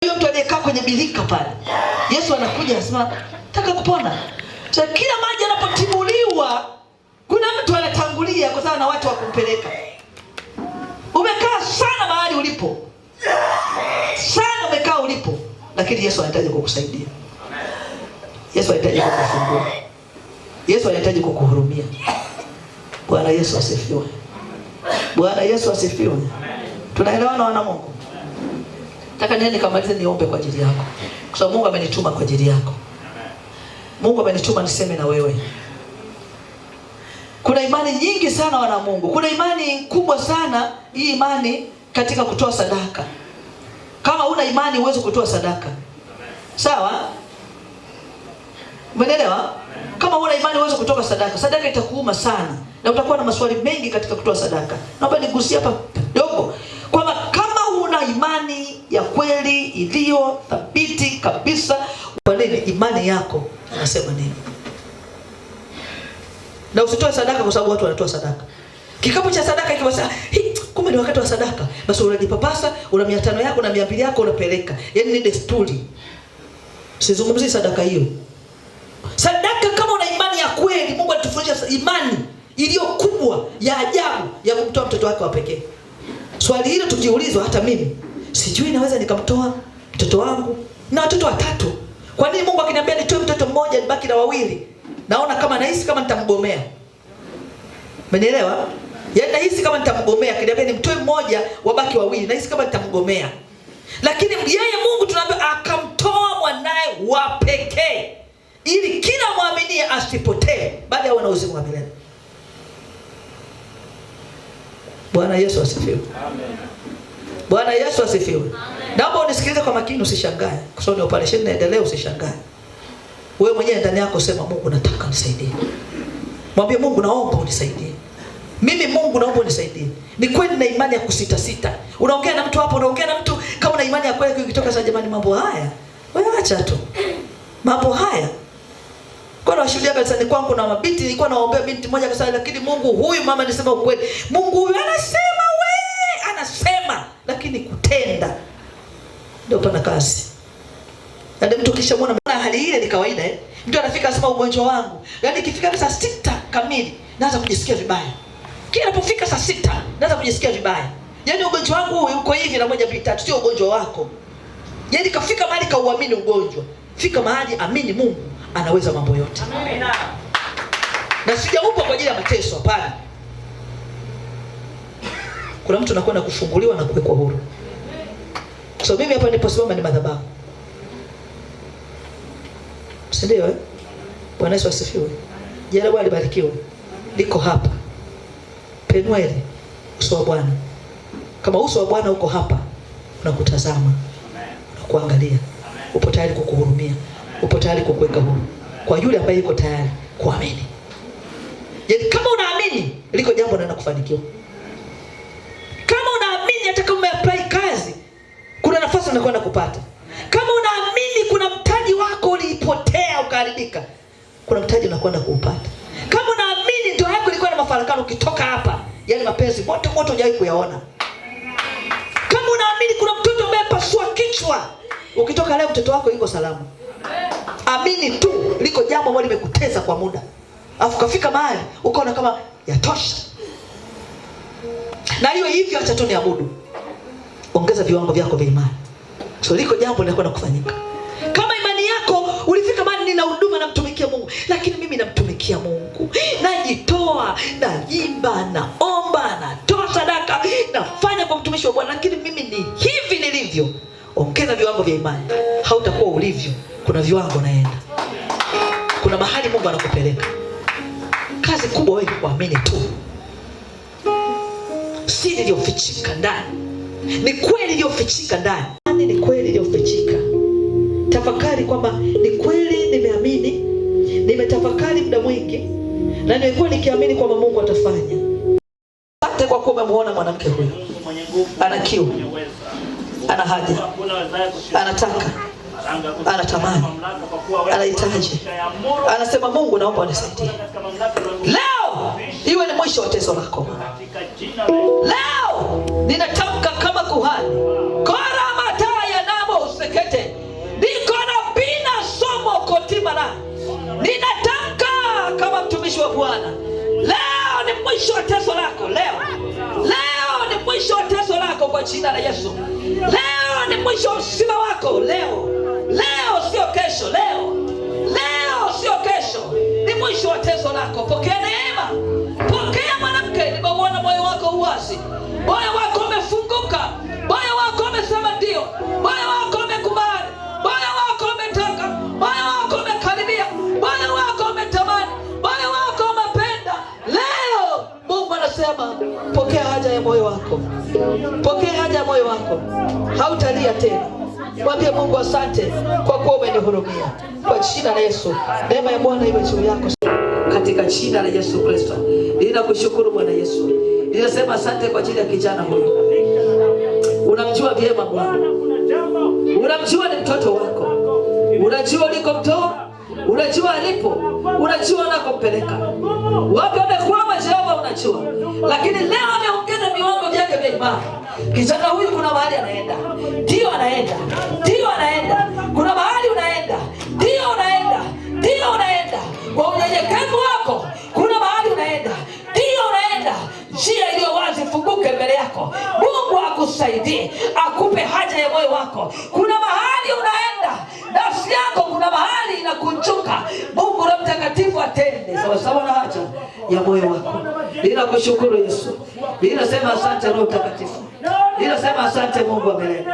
Huyo mtu aliyekaa kwenye birika pale, Yesu anakuja anasema, "Nataka kupona." Sasa kila maji yanapotimuliwa, kuna mtu anatangulia kwa sababu na watu wa kumpeleka. Umekaa sana mahali ulipo. Sana umekaa ulipo, lakini Yesu anahitaji kukusaidia. Yesu anahitaji kukufungua. Yesu anahitaji kukuhurumia. Bwana Yesu asifiwe. Bwana Yesu asifiwe. Tunaelewana wana Mungu? Nataka nini nikamalize niombe kwa ajili yako. Kwa sababu Mungu amenituma kwa ajili yako. Mungu amenituma niseme na wewe. Kuna imani nyingi sana wana Mungu. Kuna imani kubwa sana, hii imani katika kutoa sadaka. Kama una imani uweze kutoa sadaka. Sawa? Umeelewa? Kama una imani uweze kutoa sadaka, sadaka itakuuma sana na utakuwa na maswali mengi katika kutoa sadaka. Naomba nigusie hapa kidogo kwamba kama una imani ya kweli iliyo thabiti kabisa, kwa nini imani yako inasema nini? Na usitoe sadaka kwa sababu watu wanatoa sadaka. Kikapu cha sadaka kiwasa, kumbe ni wakati wa sadaka. Basi unajipapasa, una 500 yako na 200 yako unapeleka. Yaani ni desturi. Sizungumzi sadaka hiyo. Sadaka kama una imani ya kweli, Mungu atufundisha imani iliyo kubwa ya ajabu ya kumtoa mtoto wake wa pekee. Swali hilo tukiulizwa, hata mimi sijui naweza nikamtoa mtoto wangu na watoto watatu. Kwa nini Mungu akiniambia nitoe mtoto mmoja nibaki na wawili? Naona kama nahisi kama nitamgomea. Umenielewa? Yaani nahisi kama nitamgomea, akiniambia nimtoe mmoja wabaki wawili, nahisi kama nitamgomea. Lakini yeye Mungu tunaambia akamtoa mwanae wa pekee ili kila muamini asipotee bali awe na uzima wa milele. Bwana Yesu asifiwe. Amen. Bwana Yesu asifiwe. Naomba unisikilize kwa makini, usishangae. Kwa sababu ni operation inaendelea, usishangae. Wewe mwenyewe ndani yako sema, Mungu nataka unisaidie. Mwambie Mungu naomba unisaidie. Mimi Mungu naomba unisaidie. Ni kweli na imani ya kusita sita. Unaongea na mtu hapo, unaongea na mtu kama na imani ya kweli, ukitoka sasa, jamani mambo haya, wewe acha tu. Mambo haya. Kwa nashuhudia kanisani kwangu na mabinti, nilikuwa naombea binti moja akasema, lakini Mungu huyu mama nisema ukweli. Mungu huyu anasema anasema, lakini kutenda ndio pana kazi. Yaani mtu kishamwona hali ile ni kawaida Mtu anafika anasema ugonjwa wangu. Yaani ikifika saa 6 kamili naanza kujisikia vibaya. Kila anapofika saa 6 naanza kujisikia vibaya. Yaani ugonjwa wangu uko hivi na 1 2 3, sio ugonjwa wako. Yaani kafika mahali kauamini ugonjwa. Fika mahali amini Mungu anaweza mambo yote. Amen. Na sijaupa kwa ajili ya mateso, hapana. Kuna mtu anakwenda kufunguliwa na kuwekwa huru. So mimi hapa niliposimama ni madhabahu. Sindio Bwana Yesu asifiwe. Jina Bwana libarikiwe. Niko hapa. Penueli uso wa Bwana. Kama uso wa Bwana uko hapa, unakutazama, unakuangalia. Upo tayari kukuhurumia. Upo tayari kukuweka huru. Kwa yule ambaye yuko tayari kuamini. Yaani kama unaamini, liko jambo na kufanikiwa. Kama unaamini hata kama umeapply kazi, kuna nafasi unakwenda kupata. Kama unaamini kuna mtaji wako ulipotea ukaharibika, kuna mtaji unakwenda kuupata. Kama unaamini ndio yako ilikuwa na mafarakano, ukitoka hapa, yani mapenzi moto moto hujawahi kuyaona. Kama unaamini kuna mtoto amepasua kichwa, ukitoka leo mtoto wako yuko salama. Amini tu, liko jambo ambalo limekuteza kwa muda. Alafu kafika mahali ukaona kama yatosha. Na hiyo hivyo acha tu niabudu. Ongeza viwango vyako vya imani. So liko jambo linakwenda kufanyika. Kama imani yako ulifika mahali nina huduma na mtumikia Mungu, lakini mimi namtumikia Mungu. Najitoa, naimba, naomba, natoa sadaka, nafanya kwa mtumishi wa Bwana, lakini mimi ni hivi nilivyo. Ongeza viwango vya imani. Hautakuwa ulivyo. Kuna viwango naenda. Kuna mahali Mungu anakupeleka. Kazi kubwa wewe kuamini tu. Si iliyofichika ndani. Ni kweli iliyofichika ndani. Ni kweli iliyofichika. Tafakari kwamba ni kweli nimeamini. Nimetafakari muda mwingi na nimekuwa nikiamini kwamba Mungu atafanya. Asante kwa kuwa umemuona mwanamke huyu. Ana kiu. Ana haja. Anataka. Anatamani. Anahitaji. Anasema Mungu naomba unisaidie. Leo iwe ni mwisho wa teso lako. Leo ninatamka kama kuhani. Kora mataya namo useke jina la Yesu. Leo ni mwisho wa uzima wako. Leo sio kesho. Leo sio kesho, ni mwisho wa teso lako. Pokea neema, pokea mwanamke. Nimeuona moyo wako uwazi, moyo wako umefunguka, moyo wako umesema ndio, moyo wako umekubali, moyo wako umetaka, moyo wako umekaribia, moyo wako umetamani, moyo wako umependa. Leo Mungu anasema pokea haja ya moyo wako, pokea haja ya moyo wako. Hautalia tena. Mwambie Mungu asante kwa kuwa umenihurumia. Kwa jina la Yesu, neema ya Bwana iwe juu yako katika jina la Yesu Kristo. Ninakushukuru Bwana Yesu. Ninasema asante kwa ajili ya kijana huyu. Unamjua vyema Bwana. Unamjua ni mtoto wako. Unajua ulikomtoa, unajua alipo, unajua unakompeleka. Wapi amekwama Jehova unajua. Lakini leo ameongeza viwango vyake vya imani. Kijana huyu kuna mahali anaenda. Ndio anaenda. Kuna mahali unaenda. Ndio unaenda. Kwa unyenyekevu wako, kuna mahali unaenda. Ndio unaenda. Njia iliyo wazi funguke mbele yako. Mungu akusaidie, akupe haja ya moyo wako. Kuna mahali unaenda. Nafsi yako kuna mahali inakunjuka. Mungu Roho Mtakatifu atende sawa na haja ya moyo wako. Ninakushukuru Yesu. Ninasema asante Roho Mtakatifu. Ninasema asante Mungu wa milele.